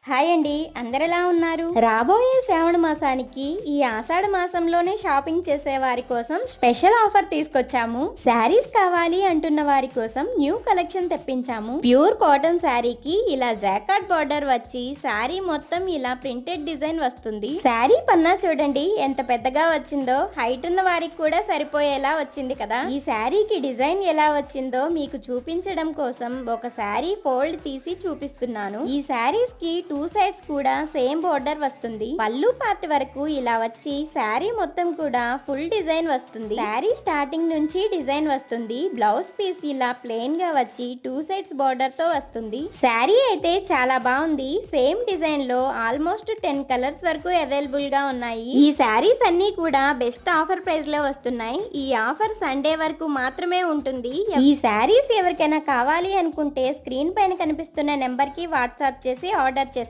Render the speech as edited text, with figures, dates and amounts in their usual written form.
Hi అండి, అందరెలా ఉన్నారు? రాబోయే శ్రావణ మాసానికి ఈ ఆషాఢ మాసంలోనే షాపింగ్ చేసే వారి కోసం స్పెషల్ ఆఫర్ తీసుకొచ్చాము. శారీస్ కావాలి అంటున్న వారి కోసం న్యూ కలెక్షన్ తెప్పించాము. ప్యూర్ కాటన్ శారీకి ఇలా జాకార్డ్ బార్డర్ వచ్చి శారీ మొత్తం ఇలా ప్రింటెడ్ డిజైన్ వస్తుంది. శారీ పన్నా చూడండి ఎంత పెద్దగా వచ్చిందో, హైట్ ఉన్న వారికి కూడా సరిపోయేలా వచ్చింది కదా. ఈ శారీకి డిజైన్ ఎలా వచ్చిందో మీకు చూపించడం కోసం ఒక శారీ ఫోల్డ్ తీసి చూపిస్తున్నాను. ఈ శారీస్ కి టూ సైడ్స్ కూడా సేమ్ బోర్డర్ వస్తుంది. పళ్ళు పార్ట్ వరకు ఇలా వచ్చి శారీ మొత్తం కూడా ఫుల్ డిజైన్ వస్తుంది. శారీ స్టార్టింగ్ నుంచి డిజైన్ వస్తుంది. బ్లౌజ్ పీస్ ఇలా ప్లెయిన్ గా వచ్చి టూ సైడ్స్ బోర్డర్ తో వస్తుంది. శారీ అయితే చాలా బాగుంది. సేమ్ డిజైన్ లో ఆల్మోస్ట్ 10 కలర్స్ వరకు అవైలబుల్ గా ఉన్నాయి. ఈ శారీస్ అన్ని కూడా బెస్ట్ ఆఫర్ ప్రైస్ లో వస్తున్నాయి. ఈ ఆఫర్ సండే వరకు మాత్రమే ఉంటుంది. ఈ శారీస్ ఎవరికైనా కావాలి అనుకుంటే స్క్రీన్ పైన కనిపిస్తున్న నెంబర్ కి వాట్సాప్ చేసి ఆర్డర్ చేసుకోండి.